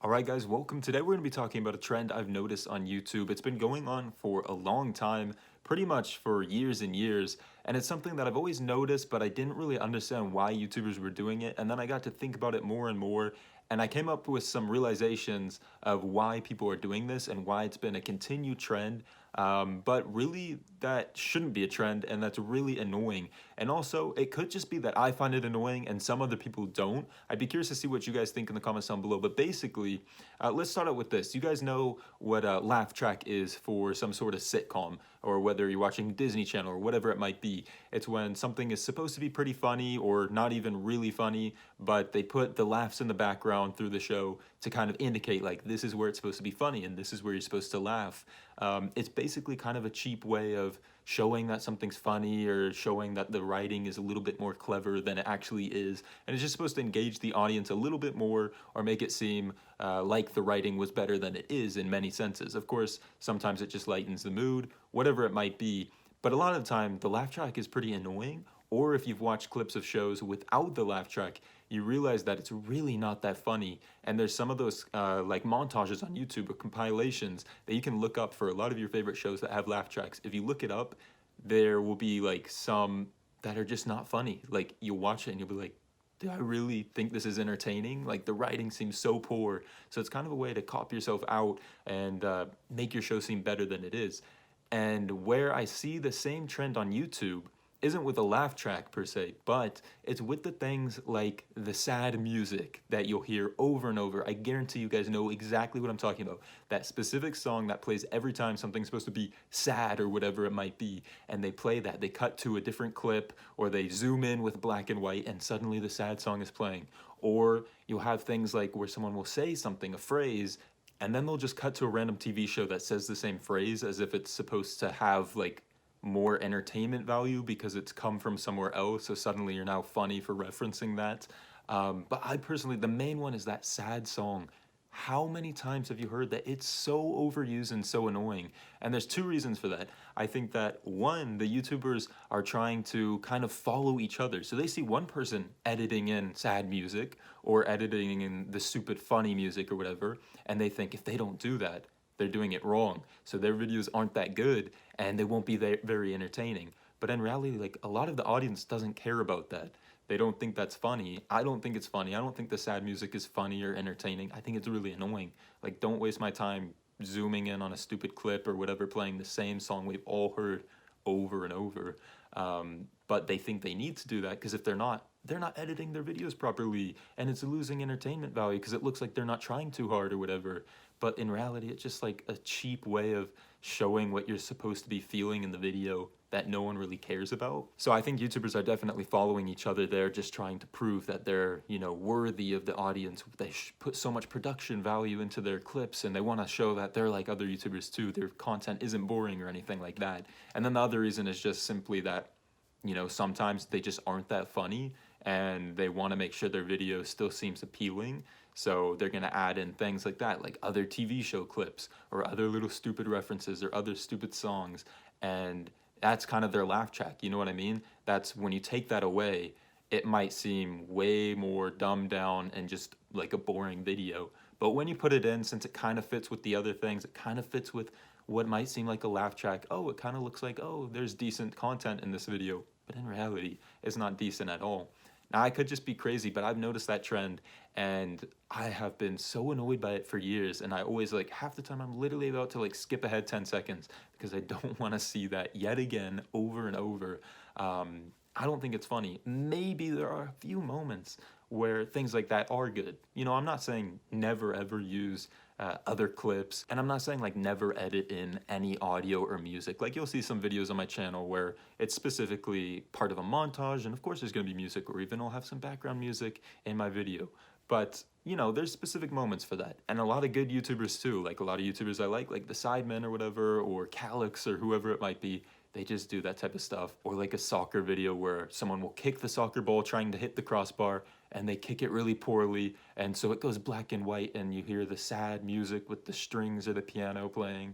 Alright guys, welcome. Today we're going to be talking about a trend I've noticed on YouTube. It's been going on for a long time, pretty much for years and years, and it's something that I've always noticed, but I didn't really understand why YouTubers were doing it, and then I got to think about it more and more, and I came up with some realizations of why people are doing this and why it's been a continued trend. But really, that shouldn't be a trend, and that's really annoying. And also, it could just be that I find it annoying and some other people don't. I'd be curious to see what you guys think in the comments down below. But basically, let's start out with this. You guys know what a laugh track is for some sort of sitcom, or whether you're watching Disney Channel or whatever it might be. It's when something is supposed to be pretty funny or not even really funny, but they put the laughs in the background through the show to kind of indicate like this is where it's supposed to be funny and this is where you're supposed to laugh. It's basically kind of a cheap way of showing that something's funny or showing that the writing is a little bit more clever than it actually is. And it's just supposed to engage the audience a little bit more or make it seem like the writing was better than it is in many senses. Of course, sometimes it just lightens the mood, whatever it might be. But a lot of the time, the laugh track is pretty annoying. Or if you've watched clips of shows without the laugh track, you realize that it's really not that funny. And there's some of those like montages on YouTube or compilations that you can look up for a lot of your favorite shows that have laugh tracks. If you look it up, there will be like some that are just not funny. Like you'll watch it and you'll be like, do I really think this is entertaining? Like the writing seems so poor. So it's kind of a way to cop yourself out and make your show seem better than it is. And where I see the same trend on YouTube isn't with a laugh track per se, but it's with the things like the sad music that you'll hear over and over. I guarantee you guys know exactly what I'm talking about. That specific song that plays every time something's supposed to be sad or whatever it might be, and they play that. They cut to a different clip, or they zoom in with black and white, and suddenly the sad song is playing. Or you'll have things like where someone will say something, a phrase, and then they'll just cut to a random TV show that says the same phrase as if it's supposed to have like more entertainment value because it's come from somewhere else, so suddenly you're now funny for referencing that. But I personally, the main one is that sad song. How many times have you heard that? It's so overused and so annoying. And there's two reasons for that. I think that one, the YouTubers are trying to kind of follow each other. So they see one person editing in sad music or editing in the stupid funny music or whatever, and they think if they don't do that, they're doing it wrong. So their videos aren't that good and they won't be very entertaining. But in reality, like a lot of the audience doesn't care about that. They don't think that's funny. I don't think it's funny. I don't think the sad music is funny or entertaining. I think it's really annoying. Like, don't waste my time zooming in on a stupid clip or whatever, playing the same song we've all heard over and over. But they think they need to do that because if they're not editing their videos properly, and it's losing entertainment value because it looks like they're not trying too hard or whatever. But in reality, it's just like a cheap way of showing what you're supposed to be feeling in the video that no one really cares about. So I think YouTubers are definitely following each other there, just trying to prove that they're, you know, worthy of the audience. They put so much production value into their clips, and they want to show that they're like other YouTubers too. Their content isn't boring or anything like that. And then the other reason is just simply that, you know, sometimes they just aren't that funny and they want to make sure their video still seems appealing. So they're going to add in things like that, like other TV show clips or other little stupid references or other stupid songs. And that's kind of their laugh track. You know what I mean? That's when you take that away, it might seem way more dumbed down and just like a boring video. But when you put it in, since it kind of fits with the other things, it kind of fits with what might seem like a laugh track. Oh, it kind of looks like, oh, there's decent content in this video. But in reality, it's not decent at all. Now, I could just be crazy, but I've noticed that trend, and I have been so annoyed by it for years, and I always, like, half the time I'm literally about to, like, skip ahead 10 seconds because I don't want to see that yet again over and over. I don't think it's funny. Maybe there are a few moments where things like that are good. You know, I'm not saying never ever use other clips, and I'm not saying like never edit in any audio or music. Like you'll see some videos on my channel where it's specifically part of a montage, and of course there's going to be music, or even I'll have some background music in my video. But you know, there's specific moments for that, and a lot of good YouTubers too. Like a lot of YouTubers I like the Sidemen or whatever, or Calix or whoever it might be. They just do that type of stuff. Or like a soccer video where someone will kick the soccer ball trying to hit the crossbar and they kick it really poorly, and so it goes black and white and you hear the sad music with the strings or the piano playing.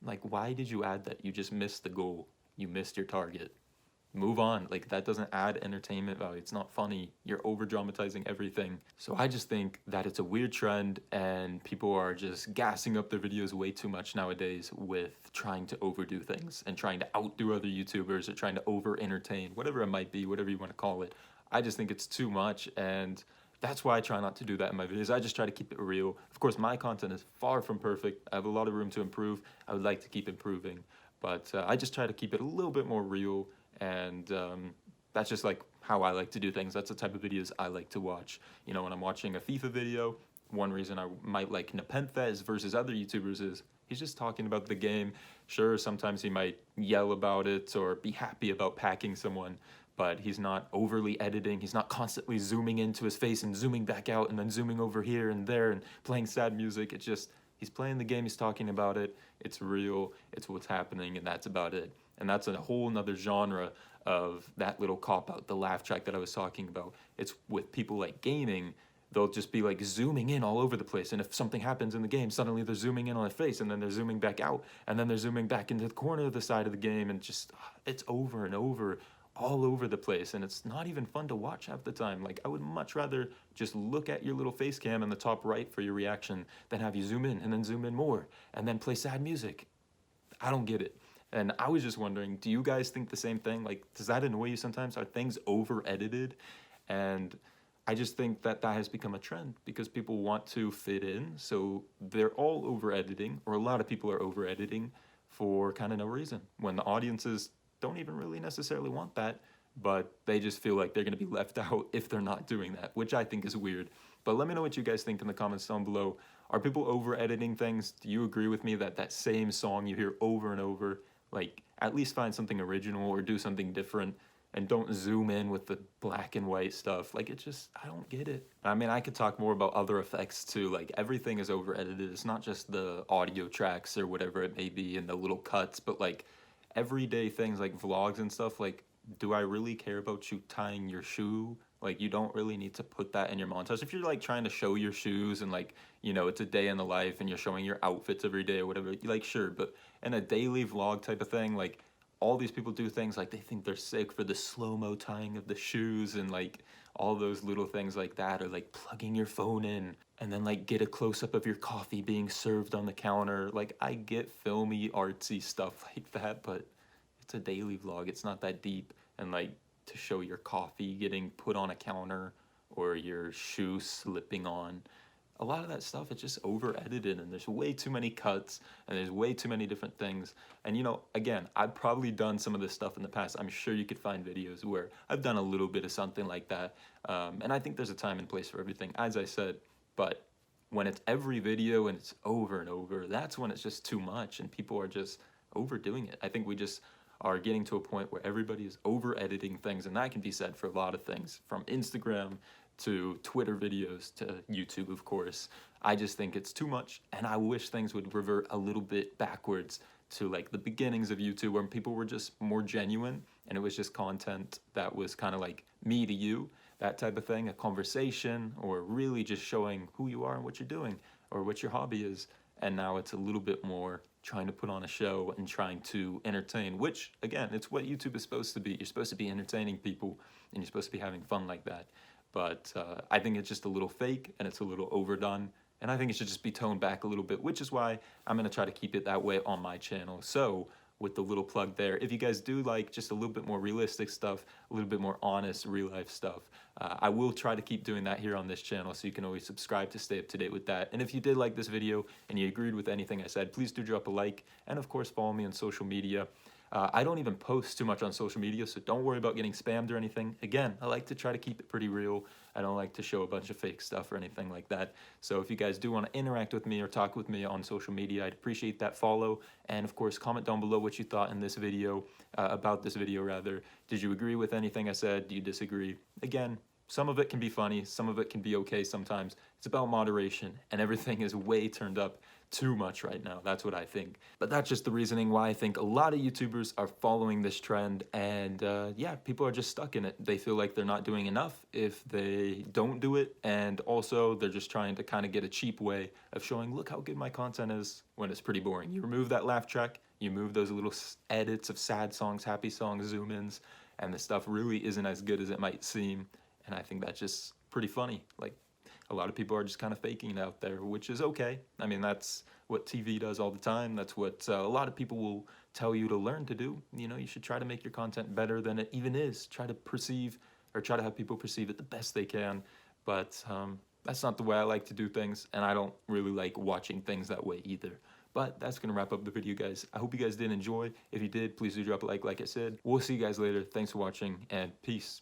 Like, why did you add that? You just missed the goal. You missed your target. move on. Like, that doesn't add entertainment value. It's not funny. You're over dramatizing everything. So I just think that it's a weird trend, and people are just gassing up their videos way too much nowadays with trying to overdo things and trying to outdo other YouTubers or trying to over entertain, whatever it might be, whatever you want to call it. I just think it's too much, and that's why I try not to do that in my videos. I just try to keep it real. Of course, my content is far from perfect. I have a lot of room to improve. I would like to keep improving, but I just try to keep it a little bit more real, and that's just like how I like to do things. That's the type of videos I like to watch. You know, when I'm watching a FIFA video, one reason I might like Nepenthez versus other YouTubers is he's just talking about the game. Sure, sometimes he might yell about it or be happy about packing someone, but he's not overly editing. He's not constantly zooming into his face and zooming back out and then zooming over here and there and playing sad music. It's just, he's playing the game, he's talking about it, it's real, it's what's happening, and that's about it. And that's a whole nother genre of that little cop-out, the laugh track that I was talking about. It's with people like gaming, they'll just be like zooming in all over the place, and if something happens in the game, suddenly they're zooming in on their face, and then they're zooming back out, and then they're zooming back into the corner of the side of the game, and just, it's over and over, all over the place, and it's not even fun to watch half the time. Like, I would much rather just look at your little face cam in the top right for your reaction than have you zoom in and then zoom in more and then play sad music. I don't get it. And I was just wondering, do you guys think the same thing? Like, does that annoy you sometimes? Are things over edited? And I just think that that has become a trend because people want to fit in. So they're all over editing, or a lot of people are over editing for kind of no reason, when the audiences don't even really necessarily want that, but they just feel like they're going to be left out if they're not doing that, which I think is weird. But let me know what you guys think in the comments down below. Are people over editing things? Do you agree with me that that same song you hear over and over, like, at least find something original or do something different, and don't zoom in with the black and white stuff? Like, it just, I don't get it. I mean, I could talk more about other effects too. Like, everything is over edited. It's not just the audio tracks or whatever it may be and the little cuts, but like everyday things like vlogs and stuff. Like, do I really care about you tying your shoe? Like, you don't really need to put that in your montage. If you're like trying to show your shoes and, like, you know, it's a day in the life and you're showing your outfits every day or whatever, like, sure. But in a daily vlog type of thing, like, all these people do things like they think they're sick for the slow-mo tying of the shoes, and like all those little things like that, or like plugging your phone in and then like get a close-up of your coffee being served on the counter. Like, I get filmy, artsy stuff like that, but it's a daily vlog. It's not that deep. And like, to show your coffee getting put on a counter or your shoe slipping on, a lot of that stuff, it's just over edited, and there's way too many cuts and there's way too many different things. And you know, again, I've probably done some of this stuff in the past. I'm sure you could find videos where I've done a little bit of something like that, and I think there's a time and place for everything, as I said. But when it's every video and it's over and over, that's when it's just too much and people are just overdoing it. I think we just are getting to a point where everybody is over editing things, and that can be said for a lot of things, from Instagram to Twitter videos to YouTube, of course. I just think it's too much, and I wish things would revert a little bit backwards to like the beginnings of YouTube, where people were just more genuine and it was just content that was kind of like me to you, that type of thing, a conversation, or really just showing who you are and what you're doing or what your hobby is. And now it's a little bit more trying to put on a show and trying to entertain, which, again, it's what YouTube is supposed to be. You're supposed to be entertaining people, and you're supposed to be having fun like that. But I think it's just a little fake, and it's a little overdone, and I think it should just be toned back a little bit, which is why I'm going to try to keep it that way on my channel. So, with the little plug there, if you guys do like just a little bit more realistic stuff, a little bit more honest, real-life stuff, I will try to keep doing that here on this channel, so you can always subscribe to stay up to date with that. And if you did like this video and you agreed with anything I said, please do drop a like, and of course follow me on social media. I don't even post too much on social media, so don't worry about getting spammed or anything. Again, I like to try to keep it pretty real. I don't like to show a bunch of fake stuff or anything like that. So if you guys do want to interact with me or talk with me on social media, I'd appreciate that follow. And of course, comment down below what you thought in this video, about this video rather. Did you agree with anything I said? Do you disagree? Again, some of it can be funny, some of it can be okay sometimes. It's about moderation, and everything is way turned up too much right now. That's what I think. But that's just the reasoning why I think a lot of YouTubers are following this trend, and yeah, people are just stuck in it. They feel like they're not doing enough if they don't do it, and also they're just trying to kind of get a cheap way of showing, look how good my content is, when it's pretty boring. You remove that laugh track, you move those little edits of sad songs, happy songs, zoom-ins, and the stuff really isn't as good as it might seem. And I think that's just pretty funny. Like, a lot of people are just kind of faking it out there, which is okay. I mean, that's what TV does all the time. That's what a lot of people will tell you to learn to do. You know, you should try to make your content better than it even is. Try to perceive, or try to have people perceive it the best they can. But that's not the way I like to do things, and I don't really like watching things that way either. But that's going to wrap up the video, guys. I hope you guys did enjoy. If you did, please do drop a like I said. We'll see you guys later. Thanks for watching, and peace.